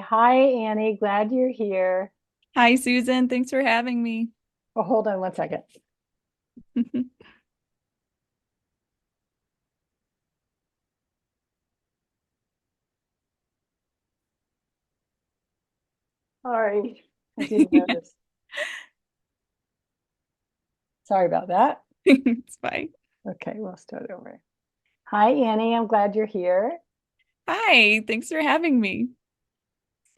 Hi, Annie. Glad you're here. Hi, Susan. Thanks for having me. Oh, hold on one second. Sorry, I didn't notice. Sorry about that. It's fine. Okay, we'll start over. Hi, Annie. I'm glad you're here. Hi, thanks for having me.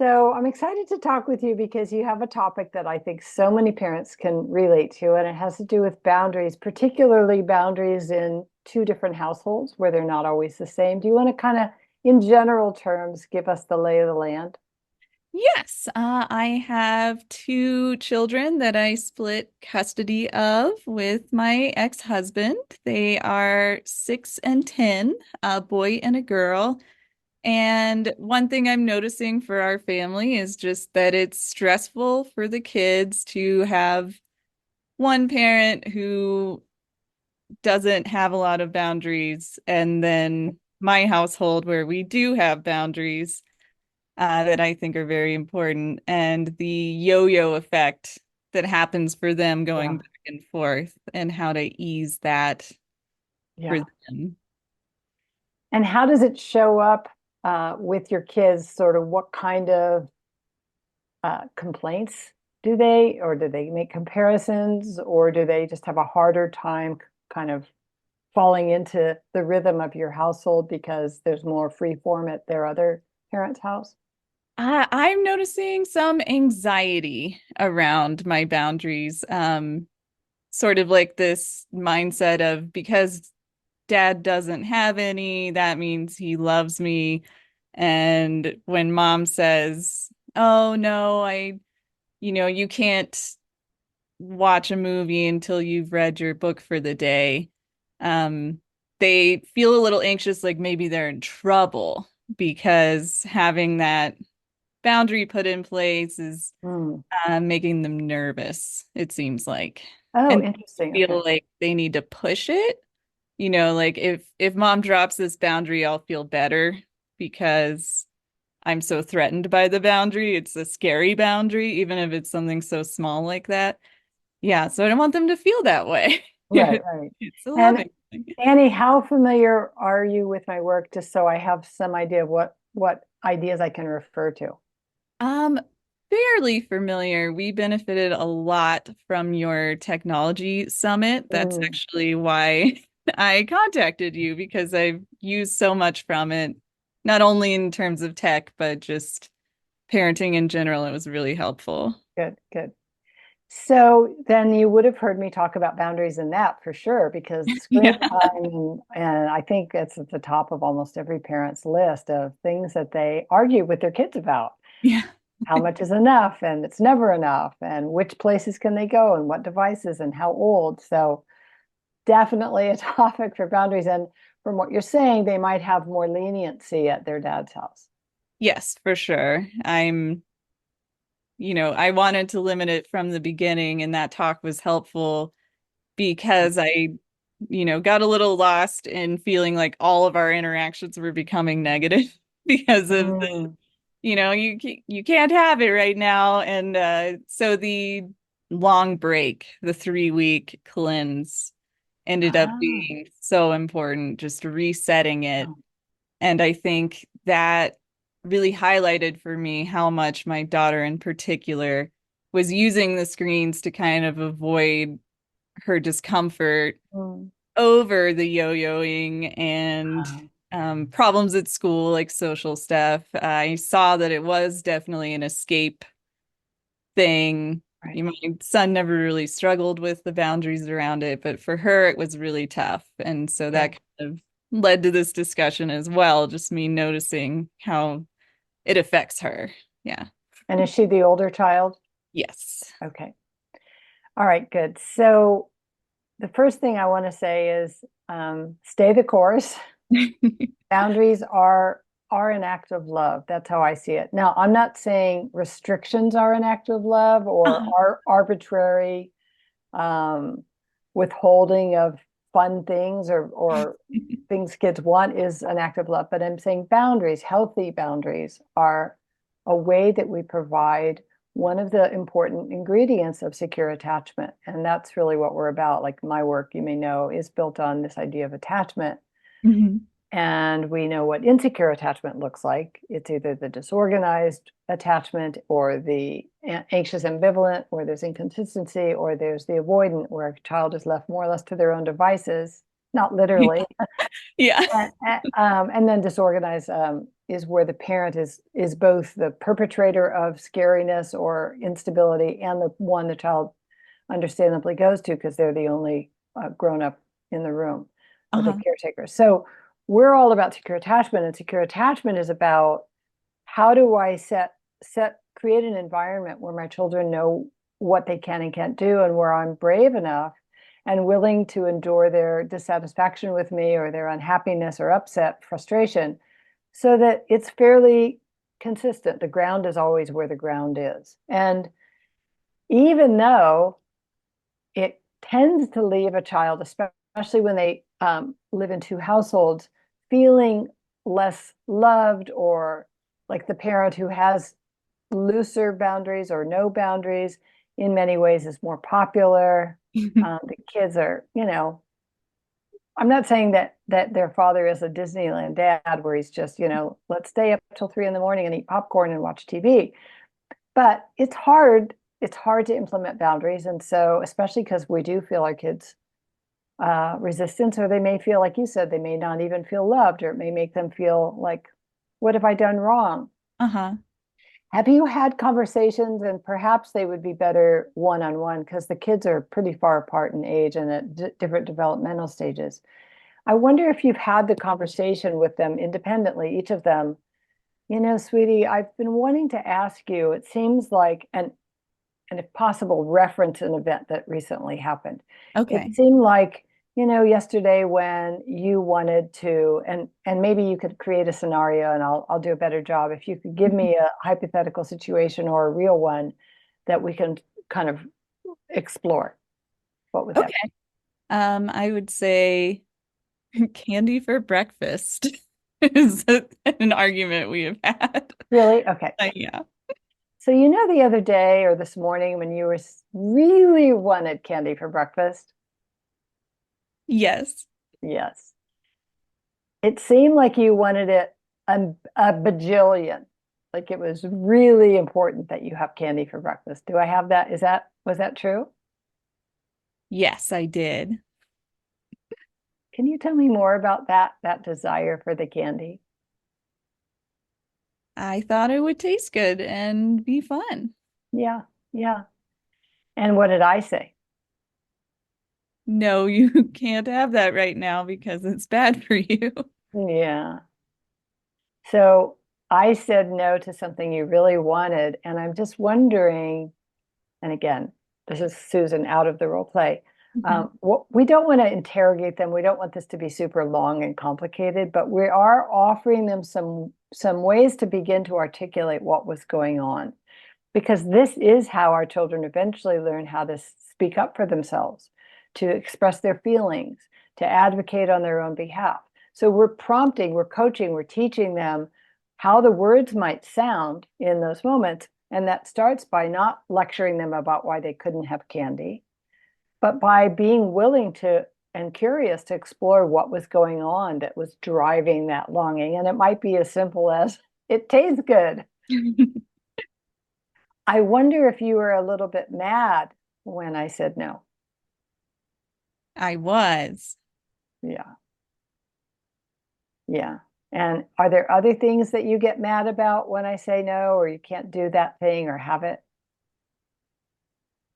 So, I'm excited to talk with you because you have a topic that I think so many parents can relate to, and it has to do with boundaries, particularly boundaries in two different households where they're not always the same. Do you want to kind of, in general terms, give us the lay of the land? Yes, I have two children that I split custody of with my ex-husband. They are 6 and 10, a boy and a girl. And one thing I'm noticing for our family is just that it's stressful for the kids to have one parent who doesn't have a lot of boundaries, and then my household where we do have boundaries that I think are very important, and the yo-yo effect that happens for them going Yeah, back and forth, and how to ease that for yeah. them. And how does it show up with your kids? Sort of what kind of complaints do they, or do they make comparisons, or do they just have a harder time kind of falling into the rhythm of your household because there's more free form at their other parents' house? I'm noticing some anxiety around my boundaries. Sort of like this mindset of because dad doesn't have any, that means he loves me. And when mom says, "Oh no, you can't watch a movie until you've read your book for the day," um, they feel a little anxious, like maybe they're in trouble because having that boundary put in place is Mm. making them nervous, it seems like. Oh, And interesting. Okay. feel like they need to push it. Like if mom drops this boundary, I'll feel better because I'm so threatened by the boundary. It's a scary boundary, even if it's something so small like that. Yeah, so I don't want them to feel that way. Right, right. It's a And loving thing. Annie, how familiar are you with my work, just so I have some idea of what ideas I can refer to? Um, Fairly familiar. We benefited a lot from your technology summit. That's Mm. actually why I contacted you because I've used so much from it, not only in terms of tech, but just parenting in general. It was really helpful. Good, good. So then you would have heard me talk about boundaries in that for sure, because screen Yeah. time, and I think it's at the top of almost every parent's list of things that they argue with their kids about. Yeah. How much is enough, and it's never enough, and which places can they go, and what devices, and how old. So definitely a topic for boundaries. And from what you're saying, they might have more leniency at their dad's house. Yes, for sure. I wanted to limit it from the beginning, and that talk was helpful because I got a little lost in feeling like all of our interactions were becoming negative because of Mm. you can't have it right now. And so the long break, the 3-week cleanse, ended up Ah, being so important, just resetting it. oh, And I think that really highlighted for me how much my daughter in particular was using the screens to kind of avoid her discomfort mm. over the yo-yoing and Ah, problems at school, like social stuff. I saw that it was definitely an escape thing. right. My son never really struggled with the boundaries around it, but for her, it was really tough. And so Yeah. that kind of led to this discussion as well, just me noticing how it affects her. Yeah. And is she the older child? Yes. Okay. All right, good. So the first thing I want to say is stay the course. Boundaries are an act of love. That's how I see it. Now, I'm not saying restrictions are an act of love or are arbitrary um, withholding of fun things or things kids want is an act of love. But I'm saying boundaries, healthy boundaries, are a way that we provide one of the important ingredients of secure attachment. And that's really what we're about. Like my work, you may know, is built on this idea of attachment. Mhm. And we know what insecure attachment looks like. It's either the disorganized attachment or the anxious ambivalent, or there's inconsistency, or there's the avoidant, where a child is left more or less to their own devices, not literally. Yeah. And then disorganized is where the parent is both the perpetrator of scariness or instability and the one the child understandably goes to because they're the only grown up in the room or the Uh-huh. caretaker. So we're all about secure attachment, and secure attachment is about how do I create an environment where my children know what they can and can't do, and where I'm brave enough and willing to endure their dissatisfaction with me or their unhappiness or upset, frustration, so that it's fairly consistent. The ground is always where the ground is. And even though it tends to leave a child, especially when they live in two households, feeling less loved, or like the parent who has looser boundaries or no boundaries in many ways is more popular. The kids are, I'm not saying that their father is a Disneyland dad where he's just, let's stay up till 3 in the morning and eat popcorn and watch TV. But it's hard to implement boundaries. And so, especially because we do feel our kids resistance, or they may feel, like you said, they may not even feel loved, or it may make them feel like, what have I done wrong? Uh-huh. Have you had conversations, and perhaps they would be better one-on-one because the kids are pretty far apart in age and at different developmental stages. I wonder if you've had the conversation with them independently, each of them. Sweetie, I've been wanting to ask you, it seems like, and if possible, reference an event that recently happened. It Okay. seemed like, yesterday when you wanted to, and maybe you could create a scenario, and I'll do a better job. If you could give Mhm. me a hypothetical situation or a real one that we can kind of explore, what would that be? Okay. I would say candy for breakfast is an argument we have had. Really? Okay. Yeah. So, the other day or this morning when you were really wanted candy for breakfast? Yes. Yes. It seemed like you wanted it a bajillion. Like it was really important that you have candy for breakfast. Do I have that? Was that true? Yes, I did. Can you tell me more about that desire for the candy? I thought it would taste good and be fun. Yeah, yeah. And what did I say? No, you can't have that right now because it's bad for you. Yeah. So I said no to something you really wanted, and I'm just wondering, and again, this is Susan out of the role play. Mhm. We don't want to interrogate them. We don't want this to be super long and complicated, but we are offering them some ways to begin to articulate what was going on, because this is how our children eventually learn how to speak up for themselves, to express their feelings, to advocate on their own behalf. So we're prompting, we're coaching, we're teaching them how the words might sound in those moments. And that starts by not lecturing them about why they couldn't have candy, but by being willing to and curious to explore what was going on that was driving that longing. And it might be as simple as, it tastes good. I wonder if you were a little bit mad when I said no. I was. Yeah, yeah. And are there other things that you get mad about when I say no, or you can't do that thing or have it?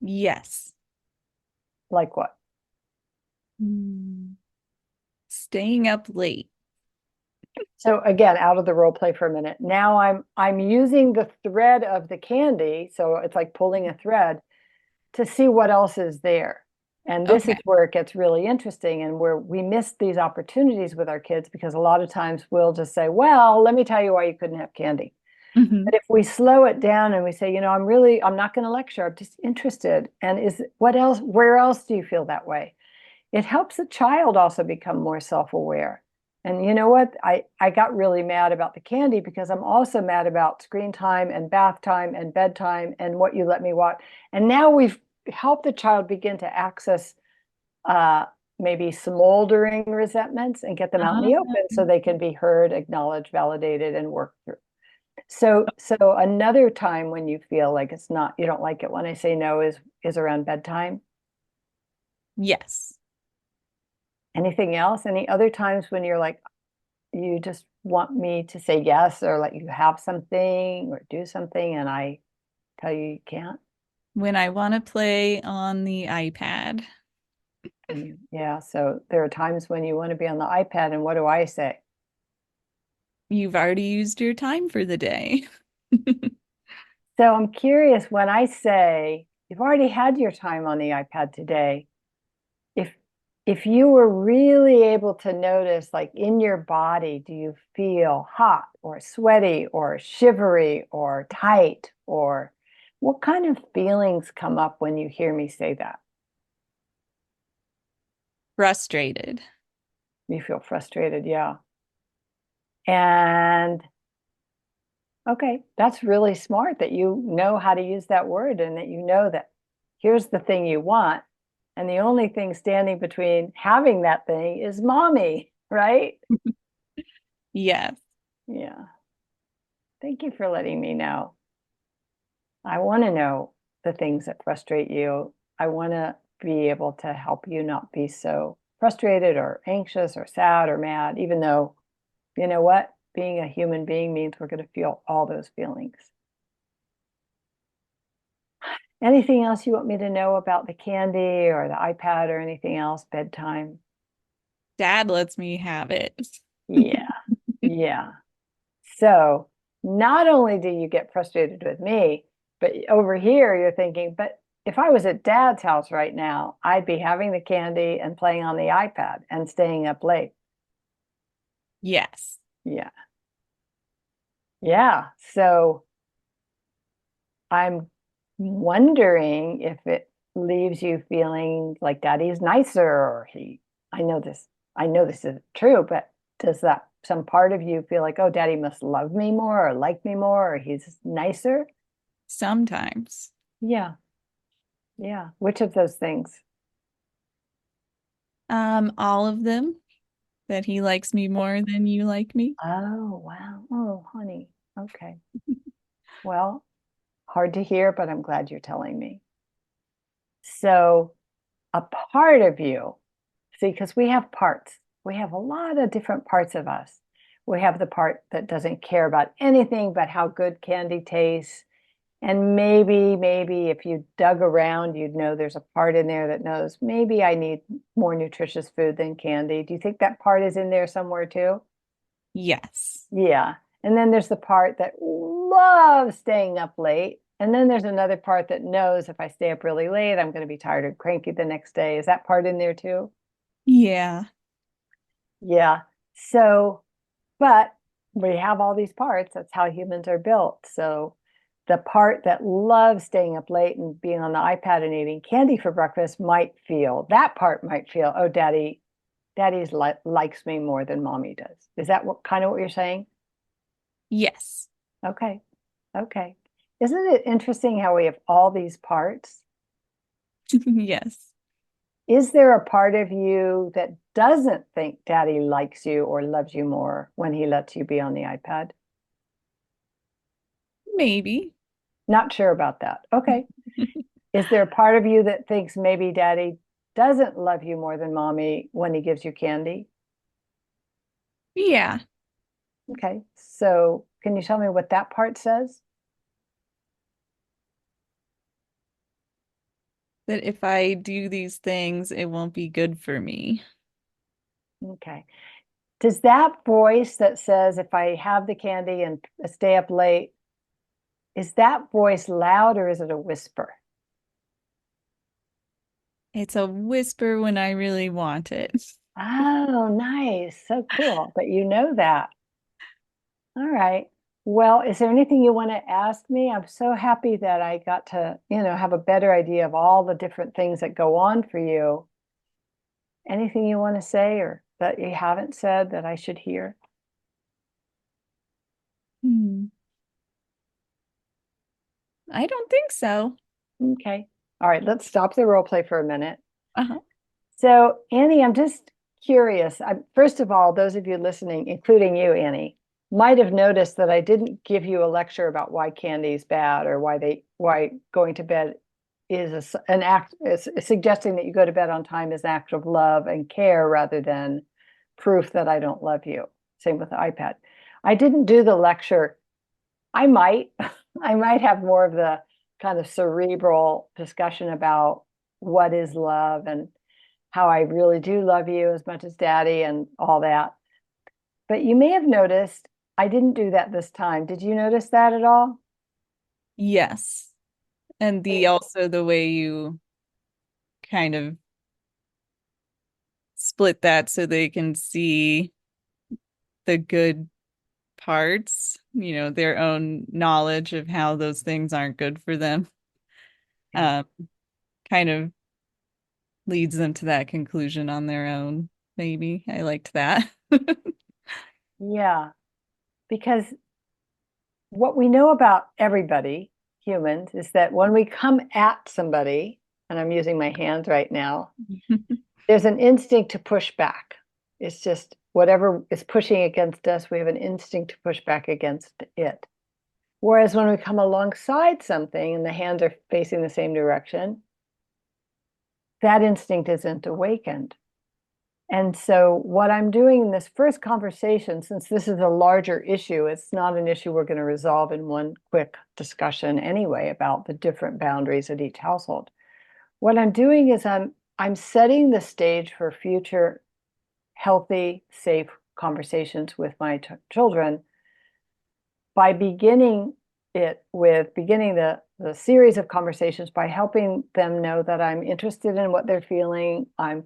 Yes. Like what? Mm. Staying up late. So again, out of the role play for a minute. Now I'm using the thread of the candy, so it's like pulling a thread to see what else is there. And this is Okay. where it gets really interesting, and where we miss these opportunities with our kids, because a lot of times we'll just say, well, let me tell you why you couldn't have candy. Hmm. But if we slow it down and we say, I'm not going to lecture, I'm just interested. And where else do you feel that way? It helps the child also become more self-aware. And you know what? I got really mad about the candy because I'm also mad about screen time and bath time and bedtime and what you let me watch. And now we've helped the child begin to access uh, maybe smoldering resentments and get them out in the Ah, open so they can be heard, acknowledged, validated, and worked through. So another time when you feel like it's not, you don't like it when I say no is around bedtime. yes. Anything else? Any other times when you're like, you just want me to say yes or let you have something or do something and I tell you you can't? When I want to play on the iPad. Yeah, so there are times when you want to be on the iPad, and what do I say? You've already used your time for the day. So I'm curious when I say you've already had your time on the iPad today, if if you were really able to notice, like in your body, do you feel hot or sweaty or shivery or tight, or what kind of feelings come up when you hear me say that? Frustrated. You feel frustrated, yeah. And okay, that's really smart that you know how to use that word and that you know that here's the thing you want. And the only thing standing between having that thing is mommy, right? Yes. Yeah. Thank you for letting me know. I want to know the things that frustrate you. I want to be able to help you not be so frustrated or anxious or sad or mad, even though, you know what? Being a human being means we're going to feel all those feelings. Anything else you want me to know about the candy or the iPad or anything else? Bedtime? Dad lets me have it. Yeah. Yeah. So not only do you get frustrated with me, but over here you're thinking, but if I was at dad's house right now, I'd be having the candy and playing on the iPad and staying up late. Yes. Yeah. Yeah. So I'm wondering if it leaves you feeling like daddy's nicer or I know this isn't true, but does that some part of you feel like, oh, daddy must love me more or like me more or he's nicer? Sometimes. Yeah. Yeah. Which of those things? All of them, that he likes me more than you like me. Oh, wow. Oh, honey. Okay. Well, hard to hear, but I'm glad you're telling me. So, a part of you, see, because we have parts, we have a lot of different parts of us. We have the part that doesn't care about anything but how good candy tastes. And maybe if you dug around, you'd know there's a part in there that knows maybe I need more nutritious food than candy. Do you think that part is in there somewhere too? Yes. Yeah. And then there's the part that loves staying up late. And then there's another part that knows if I stay up really late, I'm going to be tired and cranky the next day. Is that part in there too? Yeah. Yeah. So, but we have all these parts. That's how humans are built. So the part that loves staying up late and being on the iPad and eating candy for breakfast that part might feel, oh, daddy's likes me more than mommy does. Is that what kind of what you're saying? Yes. Okay. Okay. Isn't it interesting how we have all these parts? Yes. Is there a part of you that doesn't think daddy likes you or loves you more when he lets you be on the iPad? Maybe. Not sure about that. Okay. Is there a part of you that thinks maybe daddy doesn't love you more than mommy when he gives you candy? Yeah. Okay. So can you tell me what that part says? That if I do these things, it won't be good for me. Okay. Does that voice that says if I have the candy and stay up late, is that voice loud or is it a whisper? It's a whisper when I really want it. Oh, nice. So cool that you know that. All right. Well, is there anything you want to ask me? I'm so happy that I got to, have a better idea of all the different things that go on for you. Anything you want to say or that you haven't said that I should hear? Hmm. I don't think so. Okay. All right, let's stop the role play for a minute. Uh-huh. So, Annie, I'm just curious. First of all, those of you listening, including you, Annie, might have noticed that I didn't give you a lecture about why candy is bad or why going to bed is an act, is suggesting that you go to bed on time is an act of love and care rather than proof that I don't love you. Same with the iPad. I didn't do the lecture. I might, I might have more of the kind of cerebral discussion about what is love and how I really do love you as much as daddy and all that. But you may have noticed I didn't do that this time. Did you notice that at all? Yes. And the also the way you kind of split that so they can see the good parts, their own knowledge of how those things aren't good for them, Yeah. um, kind of leads them to that conclusion on their own. Maybe I liked that. Yeah, because what we know about everybody, humans, is that when we come at somebody, and I'm using my hands right now, there's an instinct to push back. It's just whatever is pushing against us, we have an instinct to push back against it. Whereas when we come alongside something and the hands are facing the same direction, that instinct isn't awakened. And so, what I'm doing in this first conversation, since this is a larger issue, it's not an issue we're going to resolve in one quick discussion anyway about the different boundaries at each household. What I'm doing is I'm setting the stage for future healthy, safe conversations with my children by beginning the series of conversations by helping them know that I'm interested in what they're feeling. I'm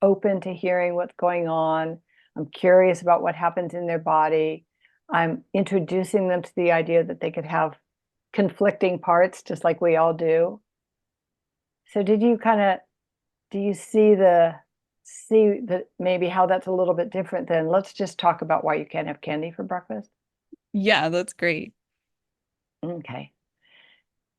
open to hearing what's going on. I'm curious about what happens in their body. I'm introducing them to the idea that they could have conflicting parts just like we all do. So did you kind of do you see that maybe how that's a little bit different than let's just talk about why you can't have candy for breakfast? Yeah, that's great. Okay.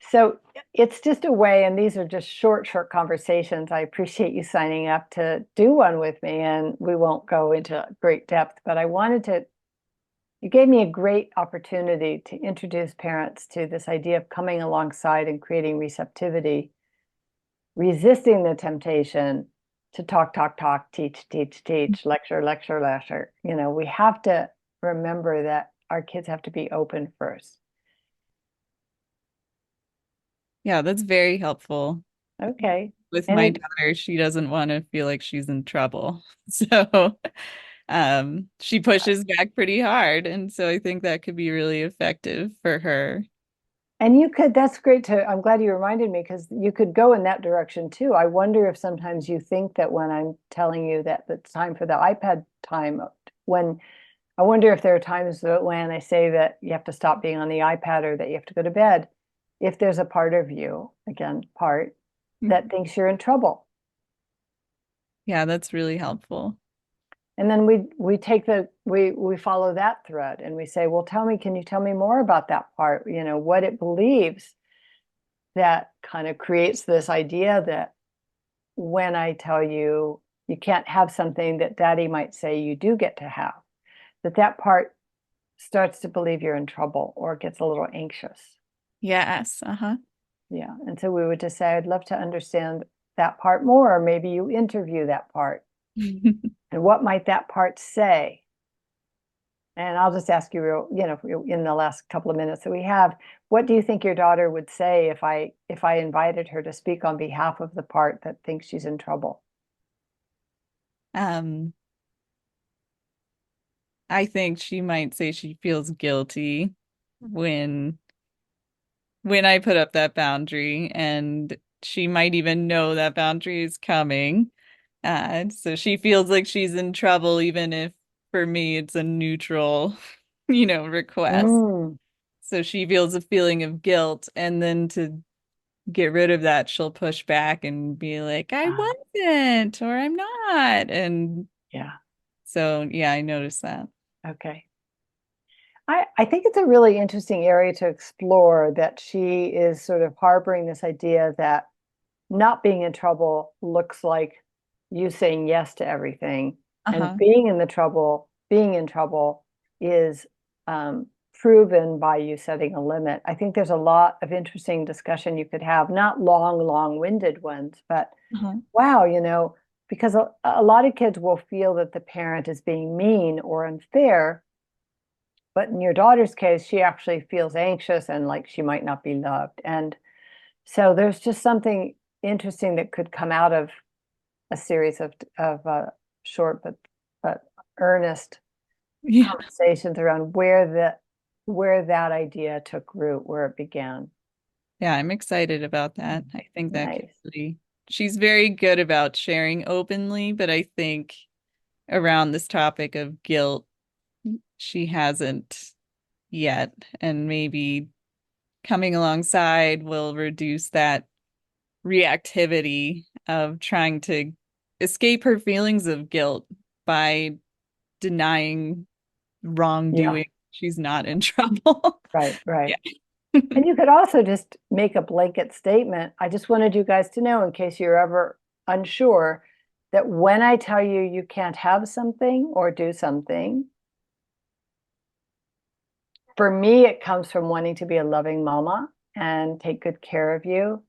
So it's just a way, and these are just short conversations. I appreciate you signing up to do one with me, and we won't go into great depth, but you gave me a great opportunity to introduce parents to this idea of coming alongside and creating receptivity, resisting the temptation to talk, teach, lecture. We have to remember that our kids have to be open first. Yeah, that's very helpful. Okay. With my Any daughter, she doesn't want to feel like she's in trouble. So, she pushes back pretty hard. And so I think that could be really effective for her. And that's great I'm glad you reminded me because you could go in that direction too. I wonder if sometimes you think that when I'm telling you that it's time for the iPad time, when I wonder if there are times that when I say that you have to stop being on the iPad or that you have to go to bed, if there's a part of you, again, part, that thinks you're in trouble. Yeah, that's really helpful. And then we follow that thread and we say, well, can you tell me more about that part? What it believes that kind of creates this idea that when I tell you you can't have something that daddy might say you do get to have, that part starts to believe you're in trouble or gets a little anxious. Yes. Uh-huh. Yeah. And so we would just say, I'd love to understand that part more, or maybe you interview that part. And what might that part say? And I'll just ask you, in the last couple of minutes that we have, what do you think your daughter would say if I invited her to speak on behalf of the part that thinks she's in trouble? Um, I think she might say she feels guilty when I put up that boundary, and she might even know that boundary is coming. So she feels like she's in trouble, even if for me it's a neutral, request. Mm, So she feels a feeling of guilt, and then to get rid of that, she'll push back and be like, I uh, wasn't, or I'm not. And yeah. So yeah, I noticed that. Okay. I think it's a really interesting area to explore that she is sort of harboring this idea that not being in trouble looks like you saying yes to everything. And Uh-huh. being in trouble is proven by you setting a limit. I think there's a lot of interesting discussion you could have, not long-winded ones, but Uh-huh. wow, because a lot of kids will feel that the parent is being mean or unfair. But in your daughter's case, she actually feels anxious and like she might not be loved. And so there's just something interesting that could come out of a series of short but earnest Yeah. conversations around where that idea took root, where it began. Yeah, I'm excited about that. I think that could Nice. really, she's very good about sharing openly, but I think around this topic of guilt, she hasn't yet. And maybe coming alongside will reduce that reactivity of trying to escape her feelings of guilt by denying Yeah, wrongdoing. She's not in trouble. right, right. Yeah. And you could also just make a blanket statement. I just wanted you guys to know, in case you're ever unsure, that when I tell you you can't have something or do something, for me, it comes from wanting to be a loving mama and take good care of you.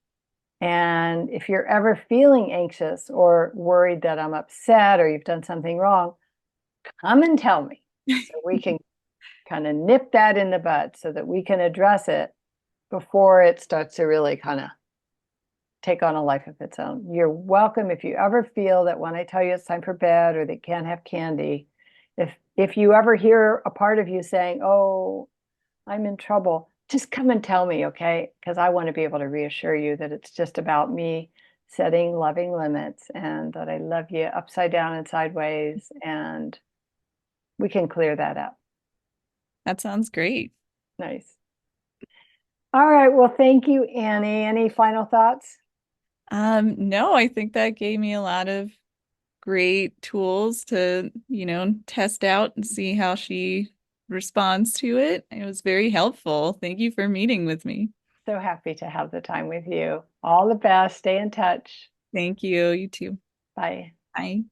And if you're ever feeling anxious or worried that I'm upset or you've done something wrong, come and tell me so we can kind of nip that in the bud so that we can address it before it starts to really kind of take on a life of its own. You're welcome if you ever feel that when I tell you it's time for bed or they can't have candy, if you ever hear a part of you saying, "Oh, I'm in trouble," just come and tell me, okay? Because I want to be able to reassure you that it's just about me setting loving limits and that I love you upside down and sideways, and we can clear that up. That sounds great. Nice. All right. Well, thank you, Annie. Any final thoughts? No, I think that gave me a lot of great tools to, test out and see how she responds to it. It was very helpful. Thank you for meeting with me. So happy to have the time with you. All the best. Stay in touch. Thank you. You too. Bye. Bye.